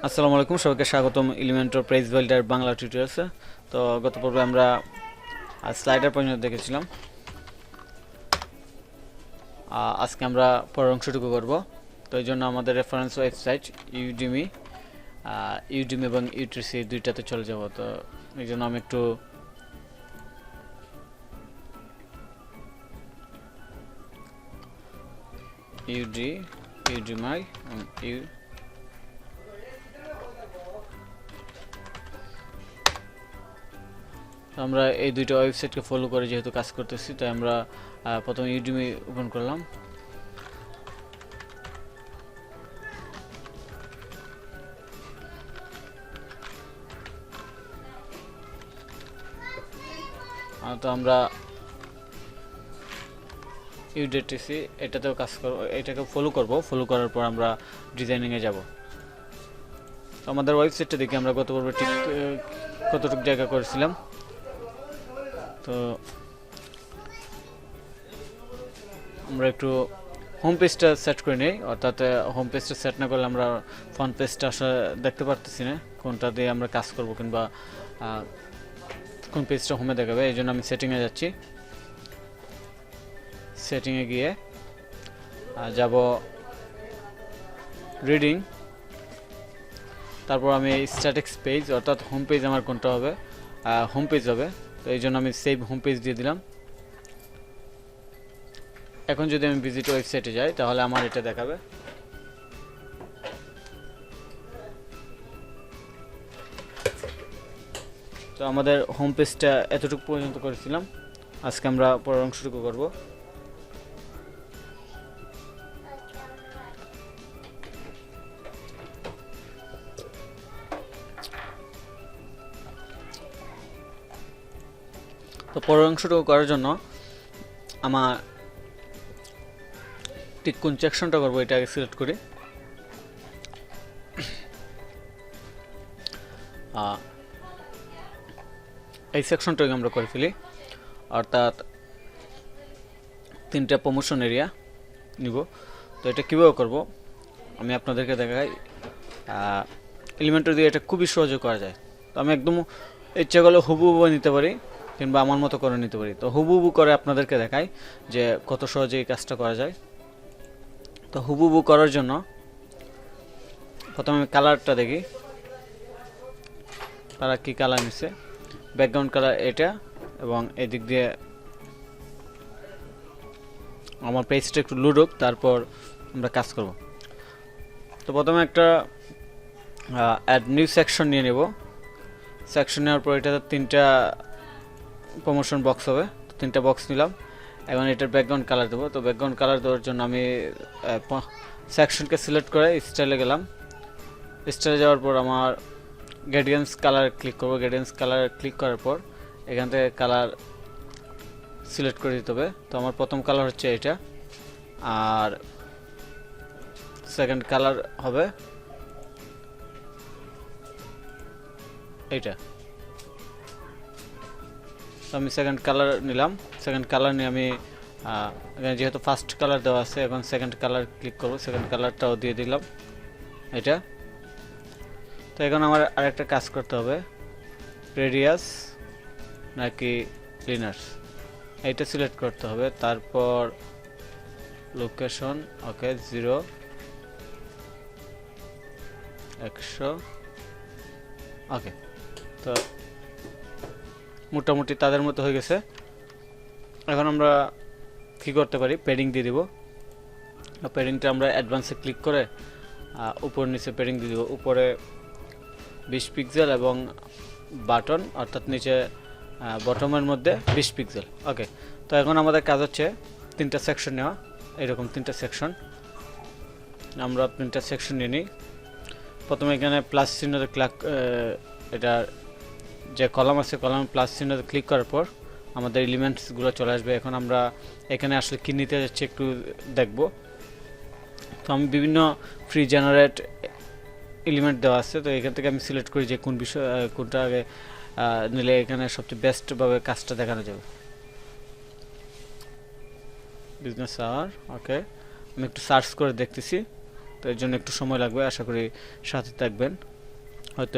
আসসালামু আলাইকুম, সবাইকে স্বাগতম এলিমেন্টর প্রাইস বিল্ডার বাংলা টিউটোরিয়ালসে। তো গত পর্বে আমরা স্লাইডার পর্যন্ত দেখেছিলাম। আজকে আমরা পরের অংশটুকু করব। তো এই জন্য আমাদের রেফারেন্স ওয়েবসাইট ইউডিমি এবং ইউটিসি দুইটাতে চলে যাব। তো এই জন্য আমি একটু ইউডিমাই আমরা এই দুইটা ওয়েবসাইটকে ফলো করে যেহেতু কাজ করতেছি, তাই আমরা প্রথমে ইউডিমি ওপেন করলাম। তো আমরা ইউডিটিসি এটাতেও কাজ করব, এটাকে ফলো করব। ফলো করার পর আমরা ডিজাইনিংয়ে যাব। তো আমাদের ওয়েবসাইটটা দেখি আমরা গত পর্বে ঠিক কতটুকু জায়গা করেছিলাম। তো আমরা একটু হোম পেজটা সেট করে নিই, অর্থাৎ হোম পেজটা সেট না করলে আমরা ফ্রন্ট পেজটা আসলে দেখতে পারতেছি না কোনটা দিয়ে আমরা কাজ করব কিংবা কোন পেজটা হোমে দেখাবে। এই জন্য আমি সেটিংয়ে যাচ্ছি। সেটিংয়ে গিয়ে যাব রিডিং, তারপর আমি স্ট্যাটিক্স পেজ অর্থাৎ হোম পেজ আমার কোনটা হবে, হোম পেজ হবে। তো এই জন্য আমি সেভ হোম পেজ দিয়ে দিলাম। এখন যদি আমি ভিজিট ওয়েবসাইটে যাই তাহলে আমার এটা দেখাবে। তো আমাদের হোম পেজটা এতটুকু পর্যন্ত করেছিলাম। আজকে আমরা পরের অংশটুকু করব। তো পরের অংশটুকু করার জন্য আমার ঠিক কোন সেকশনটা করবো এটা আগে সিলেক্ট করি। এই সেকশনটাকে আমরা করে ফেলি, অর্থাৎ 3টা প্রমোশন এরিয়া নিব। তো এটা কীভাবে করব আমি আপনাদেরকে দেখাই। এলিমেন্টর দিয়ে এটা খুবই সহজে করা যায়। তো আমি একদম ইচ্ছা করলে হুবহু নিতে পারি কিংবা আমার মতো করে নিতে পারি। তো হুবহু করে আপনাদেরকে দেখাই যে কত সহজে এই কাজটা করা যায়। তো হুবহু করার জন্য প্রথমে আমি কালারটা দেখি, তারা কি কালার নিচ্ছে। ব্যাকগ্রাউন্ড কালার এটা, এবং এদিক দিয়ে আমার পেজটা একটু লোড হোক, তারপর আমরা কাজ করব। তো প্রথমে একটা অ্যাড নিউ সেকশন নিয়ে নেব। সেকশন নেওয়ার পর এটাতে 3টা প্রমোশন বক্স হবে। 3টা বক্স নিলাম। এখন এটার ব্যাকগ্রাউন্ড কালার দেবো। তো ব্যাকগ্রাউন্ড কালার দেওয়ার জন্য আমি সেকশনকে সিলেক্ট করে স্টাইলে গেলাম। স্টাইলে যাওয়ার পর আমার গ্রেডিয়েন্টস কালার ক্লিক করব। গ্রেডিয়েন্টস কালার ক্লিক করার পর এখান থেকে কালার সিলেক্ট করে দিতে হবে। তো আমার প্রথম কালার হচ্ছে এটা, আর সেকেন্ড কালার হবে এইটা। তো আমি সেকেন্ড কালার নিলাম। সেকেন্ড কালার নিয়ে আমি যেহেতু ফার্স্ট কালার দেওয়া আছে, এখন সেকেন্ড কালার ক্লিক করব। সেকেন্ড কালারটাও দিয়ে দিলাম এটা। তো এখন আমার আরেকটা কাজ করতে হবে, রেডিয়াস নাকি লিনার্স এইটা সিলেক্ট করতে হবে। তারপর লোকেশন ওকে 0 100 ওকে। তো মোটামুটি তাদের মতো হয়ে গেছে। এখন আমরা কি করতে পারি, প্যাডিং দিয়ে দিব। প্যাডিংটা আমরা অ্যাডভান্সে ক্লিক করে উপর নিচে প্যাডিং দিয়ে দিব। উপরে 20 পিক্সেল এবং বাটন অর্থাৎ নিচে বটমের মধ্যে 20 পিক্সেল ওকে। তো এখন আমাদের কাজ হচ্ছে 3টা সেকশন নেওয়া। এরকম 3টা সেকশন আমরা 3টা সেকশন নিয়ে নিই। প্রথমে এখানে প্লাস চিহ্নতে এটা যে কলাম আছে, কলাম প্লাস চিহ্নতে ক্লিক করার পর আমাদের এলিমেন্টসগুলো চলে আসবে। এখন আমরা এখানে আসলে কি নিতে যাচ্ছি একটু দেখব। তো আমি বিভিন্ন ফ্রি জেনারেট এলিমেন্ট দেওয়া আছে। তো এখান থেকে আমি সিলেক্ট করি যে কোন বিষয় কোনটা আগে নিলে এখানে সবচেয়ে বেস্টভাবে কাজটা দেখানো যাবে। বিজনেস আওয়ার ওকে, আমি একটু সার্চ করে দেখতেছি তো এর জন্য একটু সময় লাগবে, আশা করি সাথে থাকবেন। হয়তো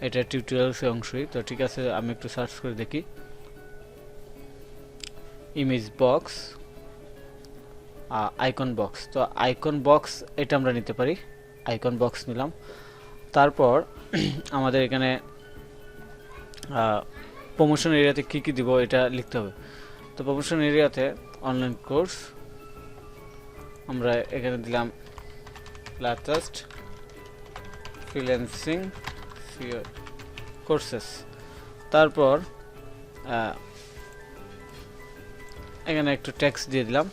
এটা টিউটোরিয়ালসের অংশই। তো ঠিক আছে, আমি একটু সার্চ করে দেখি ইমেজ বক্স, আইকন বক্স। তো আইকন বক্স এটা আমরা নিতে পারি, আইকন বক্স নিলাম। তারপর আমাদের এখানে প্রমোশন এরিয়াতে কি কি দিব এটা লিখতে হবে। তো প্রমোশন এরিয়াতে অনলাইন কোর্স আমরা এখানে দিলাম লেটেস্ট ফ্রিল্যান্সিং কোর্সেস। তারপর এখানে একটু টেক্সট দিয়ে দিলাম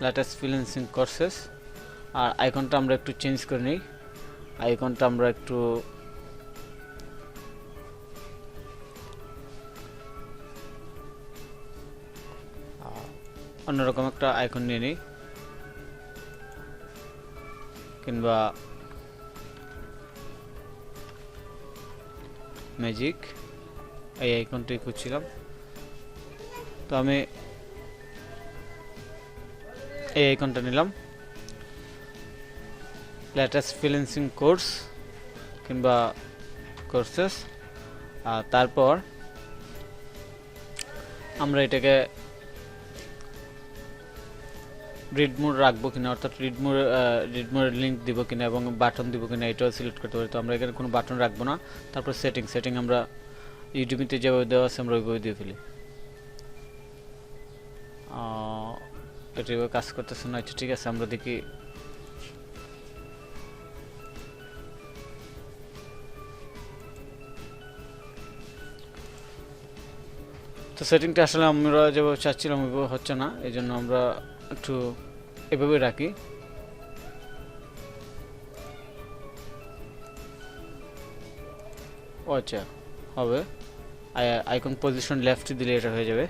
লেটেস্ট ফ্রিল্যান্সিং কোর্সেস। আর আইকনটা আমরা একটু চেঞ্জ করে নিই, আইকনটা আমরা একটু অন্যরকম একটা আইকন নিয়ে নিই, কিংবা ম্যাজিক, এই আইকনটাই খুঁজছিলাম। তো আমি এই আইকনটা নিলাম, লেটেস্ট ফ্রিল্যান্সিং কোর্স কিংবা কোর্সেস। তারপর আমরা এটাকে রিড মোড রাখবো কিনা, অর্থাৎ রিড মোডের লিঙ্ক দিব কিনা এবং বাটন দিব কিনা এটাও সিলেক্ট করতে পারি। তো আমরা এখানে কোনো বাটন রাখবো না। তারপর সেটিং আমরা ইউটিউবিতে যেভাবে দেওয়া আছে আমরা ওইভাবে দিয়ে ফেলি। এটা এভাবে কাজ করতেছে না, আচ্ছা ঠিক আছে, আমরা দেখি। তো সেটিংটা আসলে আমরা যেভাবে চাচ্ছিলাম ওইভাবে হচ্ছে না, এই জন্য আমরা একটু এভাবে রাখি। আচ্ছা হবে, আইকন পজিশন লেফট দিলে এটা হয়ে যাবে।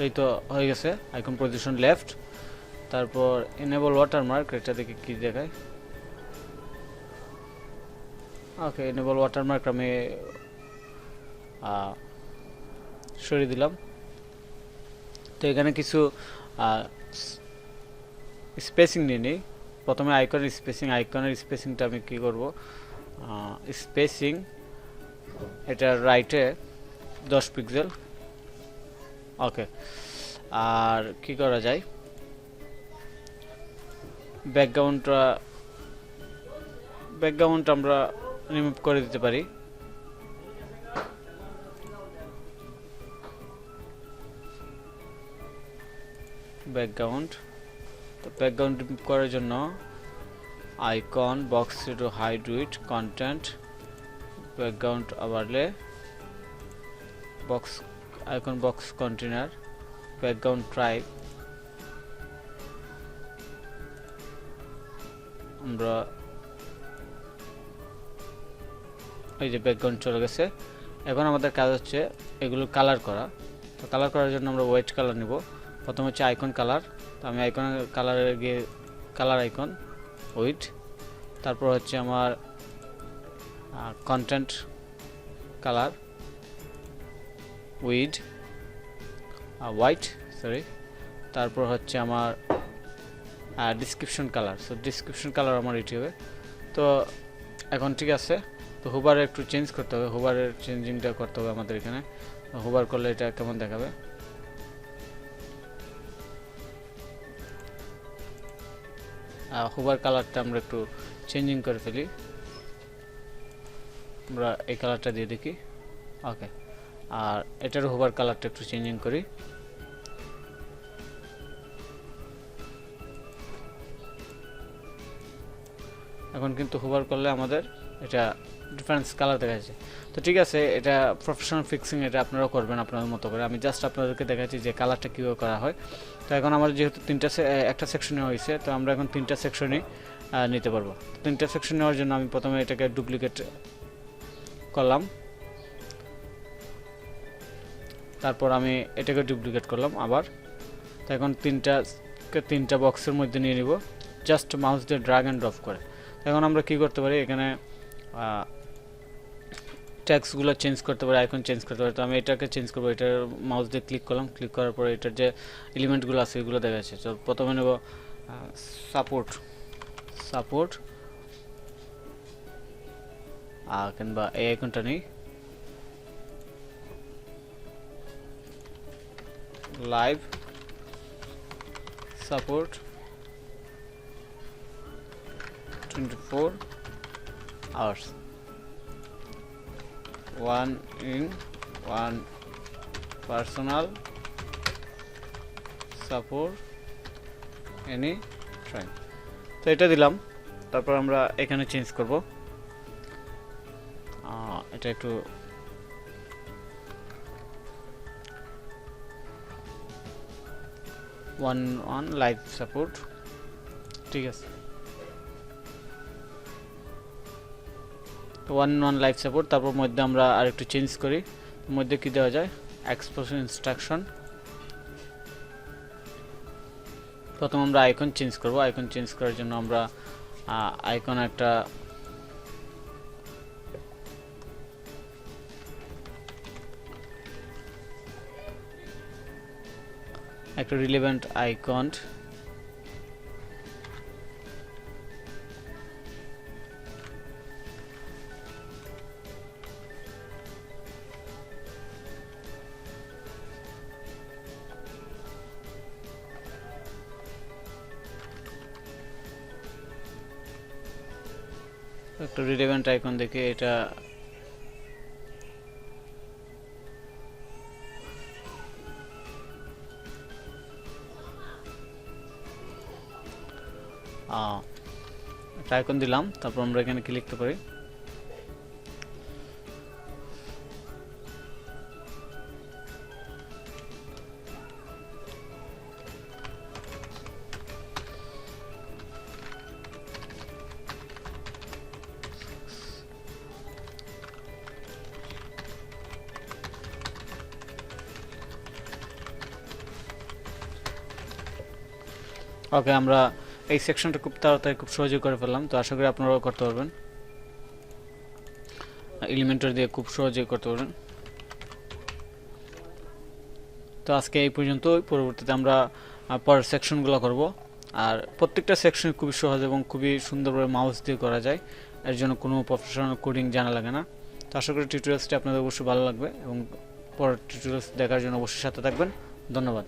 এই তো হয়ে গেছে আইকন পজিশন লেফট। তারপর এনেবল ওয়াটারমার্ক, এটা দেখে কি দেখায়। ওকে, এনেবল ওয়াটারমার্ক আমি সরিয়ে দিলাম। তো এখানে কিছু স্পেসিং নিয়ে নিই। প্রথমে আইকনের স্পেসিংটা আমি কি করব, স্পেসিং এটা রাইটে 10 পিক্সেল। ওকে, আর কি করা যায়, ব্যাকগ্রাউন্ডটা আমরা রিমুভ করে দিতে পারি। ব্যাকগ্রাউন্ড, তো ব্যাকগ্রাউন্ড রিমুভ করার জন্য icon box to hide with content background overlay box icon box container background tribe. আমরা এই যে ব্যাকগ্রাউন্ড চলে গেছে। এখন আমাদের কাজ হচ্ছে এগুলো কালার করা। তো কালার করার জন্য আমরা হোয়াইট কালার নিব। প্রথম হচ্ছে আইকন কালার, তো আমি আইকন কালারে গিয়ে কালার আইকন উইথ, তারপর হচ্ছে আমার content colour with white, sorry, তারপর হচ্ছে আমার description colour. So description colour আমার এটি হবে। তো এখন ঠিক আছে, তো হুবারে একটু চেঞ্জ করতে হবে, হুবারের চেঞ্জিংটা করতে হবে আমাদের এখানে। হুবার করলে এটা কেমন দেখাবে, হুবার কালারটা আমরা একটু চেঞ্জিং করে ফেলি। আমরা এই কালারটা দিয়ে দেখি। ওকে, আর এটার হুবার কালারটা একটু চেঞ্জিং করি। এখন কিন্তু হুবার করলে আমাদের এটা ডিফারেন্স কালার দেখা যাচ্ছে। তো ঠিক আছে, এটা প্রফেশনাল ফিক্সিং, এটা আপনারাও করবেন আপনাদের মতো করে। আমি জাস্ট আপনাদেরকে দেখাচ্ছি যে কালারটা কীভাবে করা হয়। তো এখন আমার যেহেতু একটা সেকশনে হয়েছে, তো আমরা এখন 3টা সেকশনই নিতে পারবো। 3টা সেকশন নেওয়ার জন্য আমি প্রথমে এটাকে ডুপ্লিকেট করলাম, তারপর আমি এটাকে ডুপ্লিকেট করলাম আবার। তো এখন 3টা বক্সের মধ্যে নিয়ে নিব, জাস্ট মাউস দিয়ে ড্র্যাগ অ্যান্ড ড্রপ করে। এখন আমরা কি করতে পারি, এখানে টেক্সটগুলো চেঞ্জ করতে পারি, আইকন চেঞ্জ করতে পারি। তো আমি এটাকে চেঞ্জ করবো, এটার মাউস দিয়ে ক্লিক করলাম, ক্লিক করার পরে এটার যে এলিমেন্টগুলো আছে এগুলো দেখা যাচ্ছে। তো প্রথমে নেব সাপোর্ট কিংবা এই আইকনটা নেই, live support 24 hours, 1 personal support any time। তো এটা দিলাম, তারপর আমরা এখানে চেঞ্জ করব, এটা একটু ওয়ান লাইভ সাপোর্ট, ঠিক আছে। তো 1 লাইভ সাপোর্ট, তারপর মধ্যে আমরা আরেকটু চেঞ্জ করি, মধ্যে কি দেওয়া যায়, এক্সপোজিশন ইনস্ট্রাকশন। প্রথম আমরা আইকন চেঞ্জ করব, আইকন চেঞ্জ করার জন্য আমরা আইকন একটা রিলেভেন্ট আইকন দেখে এটা আইকন দিলাম, তারপর আমরা এখানে কি লিখতে পারি, ওকে। আমরা এই সেকশনটা খুব তাড়াতাড়ি খুব সহজে করে ফেললাম। তো আশা করি আপনারাও করতে পারবেন, এলিমেন্টর দিয়ে খুব সহজে করতে পারবেন। তো আজকে এই পর্যন্ত, পরবর্তীতে আমরা পরের সেকশনগুলো করব। আর প্রত্যেকটা সেকশন খুবই সহজ এবং খুবই সুন্দরভাবে মাউস দিয়ে করা যায়, এর জন্য কোনো প্রফেশনাল কোডিং জানা লাগে না। তো আশা করি টিউটোরিয়ালসটি আপনাদের অবশ্যই ভালো লাগবে এবং পরের টিউটোরিয়ালস দেখার জন্য অবশ্যই সাথে থাকবেন। ধন্যবাদ।